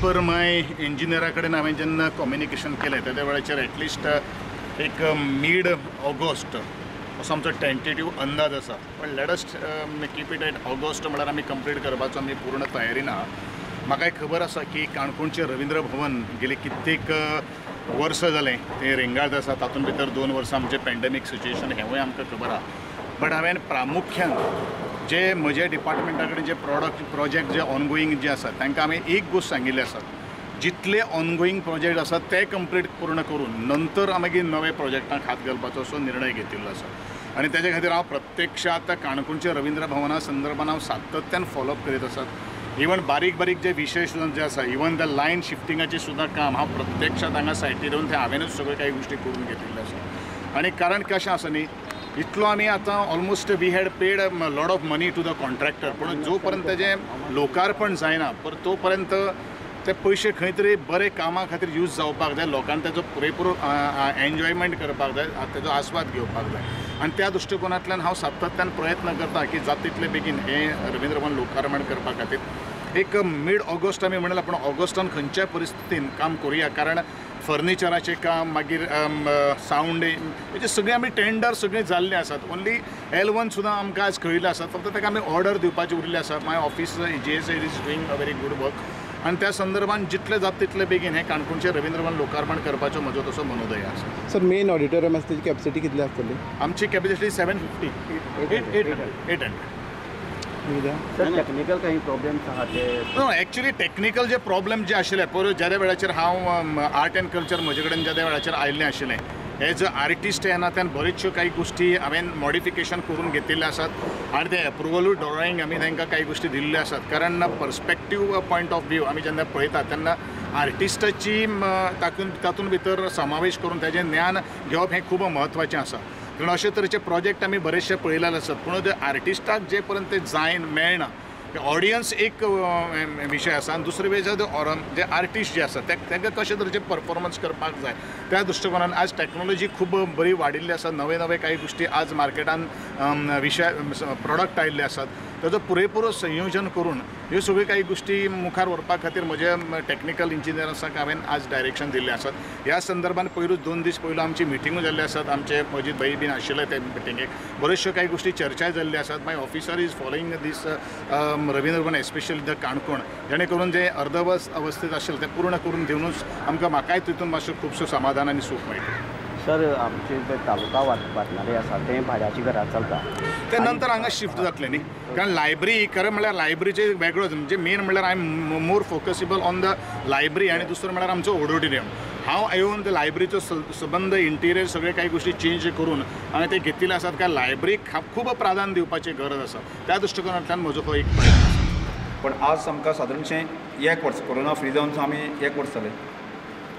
पर इंजिनियरा कडेन हांवें जेन्ना कम्युनिकेशन केलें त्या वेळाचेर एटलिस्ट एक मिड ऑगस्ट असो आमचो टेंटेटिव्ह अंदाज आसा. पण latest keep it at August म्हळ्यार आमी कंप्लीट करपाचो आमी पूर्ण तयारीन आहा. म्हाका खबर आसा की काणकोणचें रवींद्र भवन गेले कित्येक वर्स जालें तें रेंगाळत आसा. तातूंत भितर 2 वर्सां आमचें पॅन्डेमीक सिच्युएशन हेंवूय आमकां खबर आहा. बट हांवें प्रामुख्यान जे म्हजे डिपार्टमेंटा कडेन जे प्रोजेक्ट जे ऑनगोईंग जे आसात तांकां हांवें एक गोश्ट सांगिल्ली आसा, जितले ऑनगोईंग प्रोजेक्ट आसात ते कंप्लीट पूर्ण करून नंतर मागीर नवे प्रोजेक्टांक हात घालपाचो असो निर्णय घेतिल्लो आसा. आनी तेजे खातीर हांव प्रत्यक्षात काणकोणच्या रवींद्र भवना संदर्भान हांव सातत्यान फॉलोअप करीत आसात. इवन बारीक बारीक जे विशय सुद्दां जे आसा, इवन द लायन शिफ्टिंगाचें सुद्दां काम हांव प्रत्यक्षात हांगा सायटीर येवन थंय हांवेनूच सगळ्यो काही गोश्टी करून घेतिल्ल्यो आसा. आनी कारण कशें आसा न्ही, इतलो आमी आतां almost we had paid lot of money to the contractor, पूण जो पर्यंत तेजें लोकार्पण जायना पर तो पर्यंत ते पयशे खंय तरी बरे कामा खातीर यूज जावपाक जाय, लोकांनी तेजो पुरेपूर एन्जॉयमेंट करपाक जाय, तेजो आस्वाद घेवपाक जाय. आनी त्या दृश्टिकोनांतल्यान हांव सातत्यान प्रयत्न करता की जाता तितले बेगीन हें रवींद्र भवन लोकार्पण करपा खातीर एक मिड ऑगस्ट आमी म्हणला, पूण ऑगस्टान खंयच्याय परिस्थितीन काम करुया. कारण फर्निचराचें काम, मागीर सावंड, हेचे सगळे आमी टेंडर सगळे जाल्ले आसात. ओन्ली L1 सुद्दां आमकां आज कळिल्लें आसा, फक्त ताका आमी ऑर्डर दिवपाची उरिल्ली आसा. My office JSA is doing a very good work. आनी त्या संदर्भान जितले जाता तितले बेगीन हे काणकोणचें रवींद्र भवन लोकार्पण करपाचो म्हजो तसो मनोदय आसा. सर, मेन ऑडिटोरियम आसा तेजी कॅपॅसिटी कितली आसतली? आमची कॅपॅसिटी 750 800. सर, टेक्निकल काही प्रॉब्लेम्स आहात ते? एक्चुअली टेक्निकल जे प्रॉब्लेम जे आशिल्ले पळय, ज्या वेळाचेर हांव आर्ट एंड कल्चर म्हजे कडेन ज्या वेळाचेर आयिल्लें आशिल्लें, एज अ आर्टिस्ट तेन्ना बऱ्योचश्यो काही गोश्टी हांवें मॉडिफिकेशन करून घेतिल्ले आसात आनी ते एप्रुवलूय ड्रॉईंग आमी तांकां काही गोश्टी दिल्ल्यो आसात. कारण पर्स्पेक्टीव पॉयंट ऑफ व्यू आमी जेन्ना पळयतात तेन्ना आर्टिस्टाची तातूंत भितर समावेश करून तेजें ज्ञान घेवप हें खूब म्हत्वाचें आसा. कारण अशे तरेचे प्रोजेक्ट आमी बरेचशे पळयलेले आसात, पूण ते आर्टिस्टाक जे पर्यंत ते जायन मेळना, ऑडियन्स एक विशय आसा आनी दुसरे वेळार जे आर्टिस्ट जे आसा तांकां कशे तरेचे परफॉर्मन्स करपाक जाय त्या दृश्टिकोनान आज टॅक्नॉलॉजी खूब बरी वाडिल्ली आसा. नवे नवे काही गोश्टी आज मार्केटान विशय प्रॉडक्ट आयिल्ले आसात. ताजो पुरेपूर संयोजन करून ह्यो सगळ्यो काही गोश्टी मुखार व्हरपा खातीर म्हजे टॅक्निकल इंजिनियर्सांक हांवें आज डायरेक्शन दिल्लें आसात. ह्या संदर्भान पयरूच 2 दीस पयलू आमची मिटिंगूय जाल्ली आसात. आमचे अजीत भाई बीन आशिल्ले ते मिटिंगेक. बऱ्योचश्यो काही गोश्टी चर्चाय जाल्ली आसात. My officer is following this Ravindra Bhavan especially the Canacona, जेणे करून जे अर्धवस्त अवस्थेत आशिल्ले ते पूर्ण करून दिवनूच म्हाकाय तितून मातशें खुबशें समाधान आनी सूख मेळटा. सर, आमचे जे तालुका वाचणारे आसा ते भाड्याची घरां चलता, ते नंतर हांगा शिफ्ट जातले न्ही. कारण लायब्ररी खरें म्हणल्यार लायब्ररीचे वेगळोच, म्हणजे मेन म्हणल्यार I am more focusable on the library आनी दुसरो म्हणल्यार आमचो ऑडिटोरियम. हांव येवन ते लायब्ररीचो संबंध इंटिरियर सगळे काही गोश्टी चेंज करून हांवें ते घेतिल्ले आसात. कारण लायब्ररीक खूब प्राधान्य दिवपाची गरज आसा. त्या दृश्टिकोनांतल्यान म्हजो हो एक प्रयत्न आसा. पण आज आमकां सादारणशें 1 वर्स कोरोना फ्री जावन आमी 1 वर्स जालें.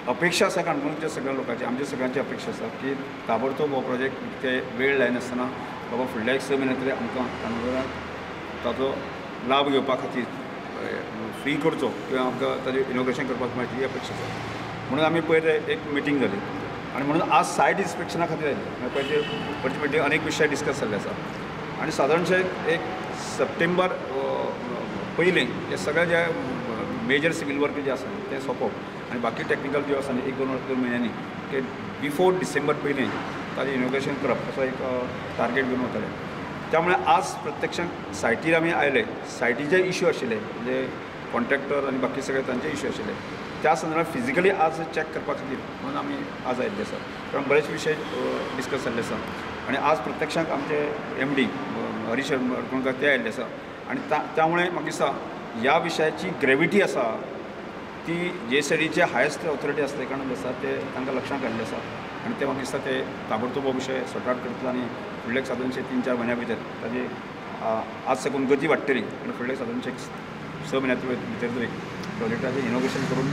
अपेक्षा आसा काणकोणच्या सगळ्या लोकांची, आमच्या सगळ्यांची अपेक्षा आसा की ताबडतोब हो प्रोजेक्ट ते वेळ लायनासतना बाबा फुडल्या 1 म्हयन्या तरी आमकां काणकोणाक ताजो लाभ घेवपा खातीर फ्री करचो किंवा आमकां ताजें इनॉग्रेशन करपाक मेळची ही अपेक्षा आसा. म्हणून आमी पयर एक मिटींग जाली आनी म्हणून आज सायट इन्स्पेक्शना खातीर आयली. पयलीं मिटींग अनेक विशय डिस्कस जाल्ले आसा आनी सादारणशे 1 सप्टेंबर पयलीं हे सगळे जे मेजर सिवील वर्क जे आसा ते सोंपोवप आनी बाकी टॅक्निकल ज्यो आसा 1-2 म्हयन्यांनी ते बिफोर डिसेंबर पयलीं ताजें इनॉग्रेशन करप असो एक टार्गेट घेवन वताले. त्यामुळे आज प्रत्यक्षात सायटीर आमी आयले. सायटीचे इश्यू आशिल्ले म्हणजे कॉन्ट्रॅक्टर आनी बाकी सगळे तांचे इश्यू आशिल्ले, त्या संदर्भात फिजिकली आज चॅक करपा खातीर म्हणून आमी आज आयिल्ले आसा. कारण बरेच विशय डिस्कस जाल्ले आसा आनी आज प्रत्यक्षात आमचे MD हरीश अडकोणकर ते आयिल्ले आसा. आनी त्यामुळे म्हाका दिसता ह्या विशयाची ग्रेविटी आसा ती JSADचे हायस्ट ऑथॉरिटी आसले कारणान आसा ते तांकां लक्षांत हाडिल्लें आसा आनी ते म्हाका दिसता ते ताबडतोब हो विशय सॉर्ट आउट करतले आनी फुडले सादारणशे 3-4 म्हयन्या भितर ताजी आज साकून गती वाडटली आनी फुडले सादारणशे 6 म्हयन्या भितर तरी प्रोजेक्टाचें इनॉग्रेशन करून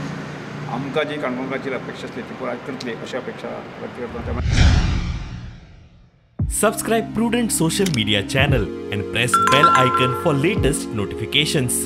आमकां जी काणकोणकारांची अपेक्षा आसली ती पुराय करतली अशी अपेक्षा व्यक्त करता. Subscribe Prudent social media channel and press bell icon for latest notifications.